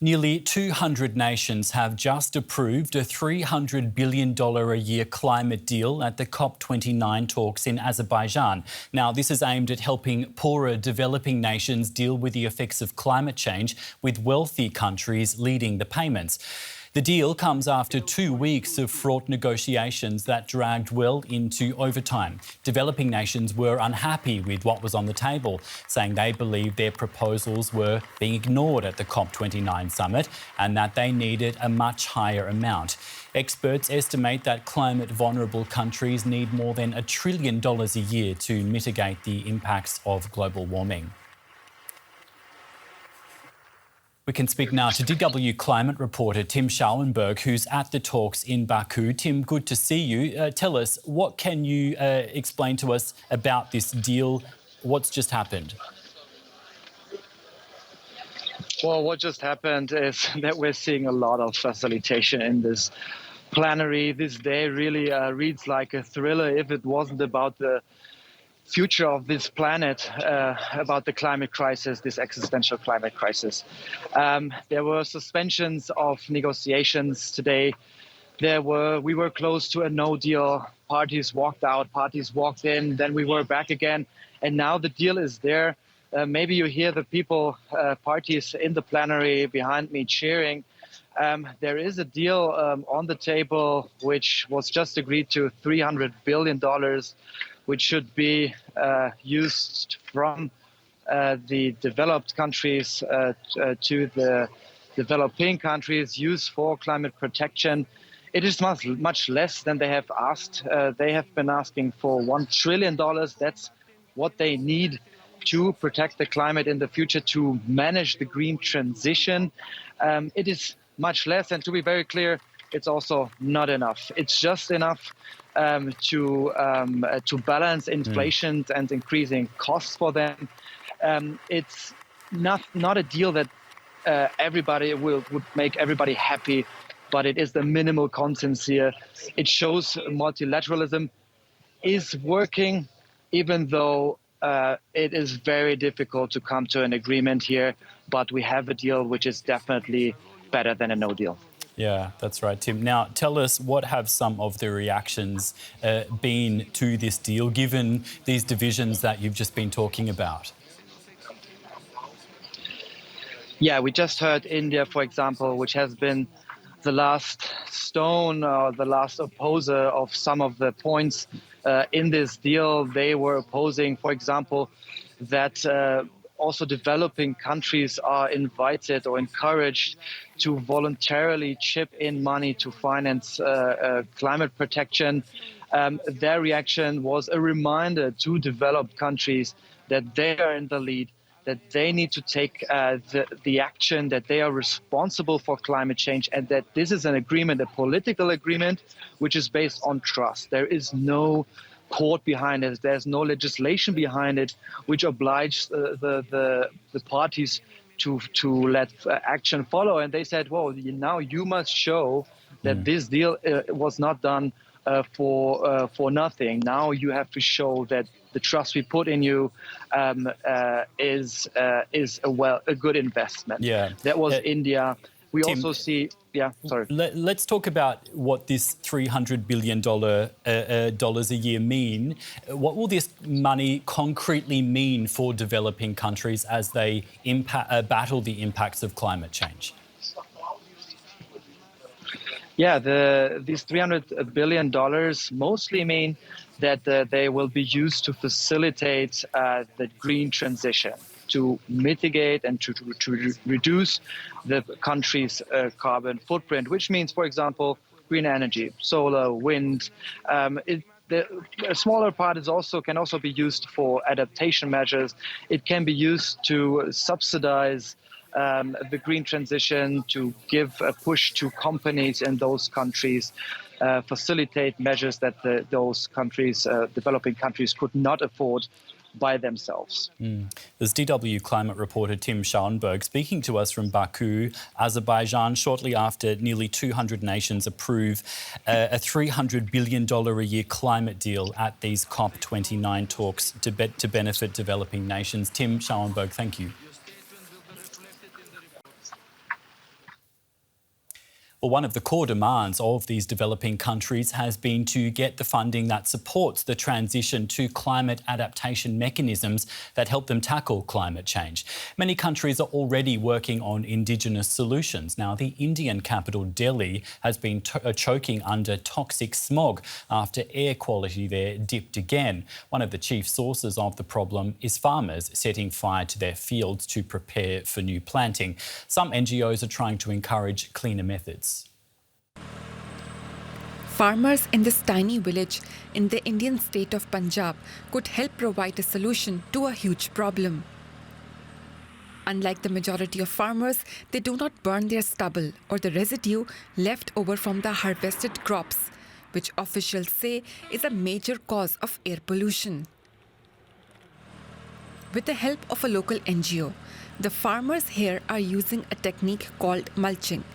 Nearly 200 nations have just approved a $300 billion a year climate deal at the COP29 talks in Azerbaijan. Now, this is aimed at helping poorer developing nations deal with the effects of climate change, with wealthy countries leading the payments. The deal comes after 2 weeks of fraught negotiations that dragged well into overtime. Developing nations were unhappy with what was on the table, saying they believed their proposals were being ignored at the COP29 summit and that they needed a much higher amount. Experts estimate that climate-vulnerable countries need more than $1 trillion a year to mitigate the impacts of global warming. We can speak now to DW climate reporter Tim Schauenberg, who's at the talks in Baku. Tim, good to see you. Tell us, what can you explain to us about this deal? What's just happened? Well, what just happened is that we're seeing a lot of facilitation in this plenary. This day really reads like a thriller if it wasn't about the future of this planet, about the climate crisis, this existential climate crisis. There were suspensions of negotiations today. We were close to a no deal. Parties walked out, parties walked in, then we were back again. And now the deal is there. Maybe you hear the people, parties in the plenary behind me cheering. There is a deal on the table, which was just agreed to, $300 billion, which should be used from the developed countries to the developing countries, used for climate protection. It is much less than they have asked. They have been asking for $1 trillion. That's what they need to protect the climate in the future, to manage the green transition. It is much less, and to be very clear, it's also not enough. It's just enough to balance inflation and increasing costs for them. It's not a deal that everybody would make everybody happy, but it is the minimal consens here. It shows multilateralism is working, even though it is very difficult to come to an agreement here. But we have a deal which is definitely better than a no deal. Yeah, that's right, Tim. Now, tell us, what have some of the reactions been to this deal, given these divisions that you've just been talking about? Yeah, we just heard India, for example, which has been the last stone or the last opposer of some of the points in this deal. They were opposing, for example, that also developing countries are invited or encouraged to voluntarily chip in money to finance climate protection. Their reaction was a reminder to developed countries that they are in the lead, that they need to take the action, that they are responsible for climate change, and that this is an agreement, a political agreement, which is based on trust. There is no court behind it. There's no legislation behind it, which obliges the parties to let action follow. And they said, well, now you must show that this deal was not done for nothing. Now you have to show that the trust we put in you is a good investment. Yeah, that was India. We Tim, also see. Yeah, sorry. Let's talk about what this $300 billion dollars a year mean. What will this money concretely mean for developing countries as they battle the impacts of climate change? Yeah, these $300 billion mostly mean that they will be used to facilitate the green transition, to mitigate and to reduce the country's carbon footprint, which means, for example, green energy, solar, wind. A smaller part can also be used for adaptation measures. It can be used to subsidize the green transition, to give a push to companies in those countries, facilitate measures that those countries, developing countries, could not afford by themselves. There's DW climate reporter Tim Schauenberg speaking to us from Baku, Azerbaijan, shortly after nearly 200 nations approve a $300 billion a year climate deal at these COP29 talks to benefit developing nations. Tim Schauenberg, thank you. Well, one of the core demands of these developing countries has been to get the funding that supports the transition to climate adaptation mechanisms that help them tackle climate change. Many countries are already working on indigenous solutions. Now, the Indian capital, Delhi, has been choking under toxic smog after air quality there dipped again. One of the chief sources of the problem is farmers setting fire to their fields to prepare for new planting. Some NGOs are trying to encourage cleaner methods. Farmers in this tiny village in the Indian state of Punjab could help provide a solution to a huge problem. Unlike the majority of farmers, they do not burn their stubble or the residue left over from the harvested crops, which officials say is a major cause of air pollution. With the help of a local NGO, the farmers here are using a technique called mulching.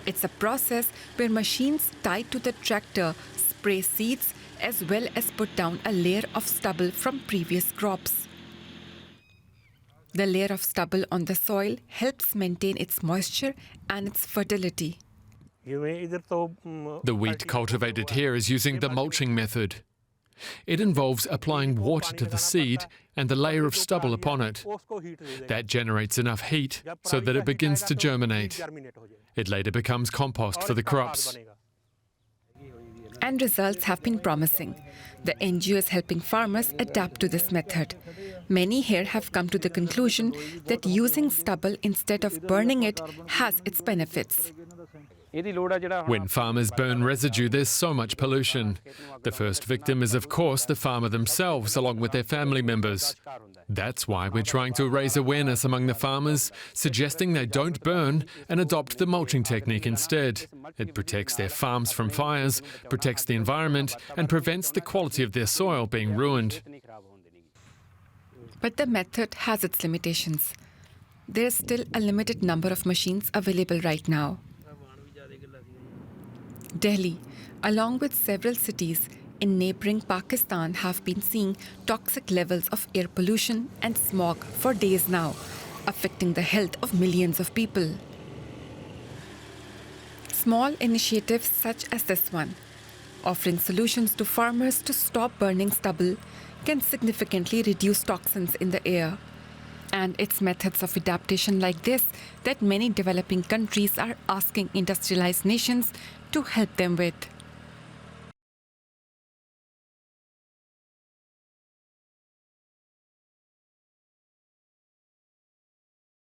It's a process where machines tied to the tractor spray seeds as well as put down a layer of stubble from previous crops. The layer of stubble on the soil helps maintain its moisture and its fertility. The wheat cultivated here is using the mulching method. It involves applying water to the seed and the layer of stubble upon it. That generates enough heat so that it begins to germinate. It later becomes compost for the crops. And results have been promising. The NGO is helping farmers adapt to this method. Many here have come to the conclusion that using stubble instead of burning it has its benefits. When farmers burn residue, there's so much pollution. The first victim is, of course, the farmer themselves, along with their family members. That's why we're trying to raise awareness among the farmers, suggesting they don't burn and adopt the mulching technique instead. It protects their farms from fires, protects the environment, and prevents the quality of their soil being ruined. But the method has its limitations. There's still a limited number of machines available right now. Delhi, along with several cities in neighbouring Pakistan, have been seeing toxic levels of air pollution and smog for days now, affecting the health of millions of people. Small initiatives such as this one, offering solutions to farmers to stop burning stubble, can significantly reduce toxins in the air. And it's methods of adaptation like this that many developing countries are asking industrialized nations to help them with.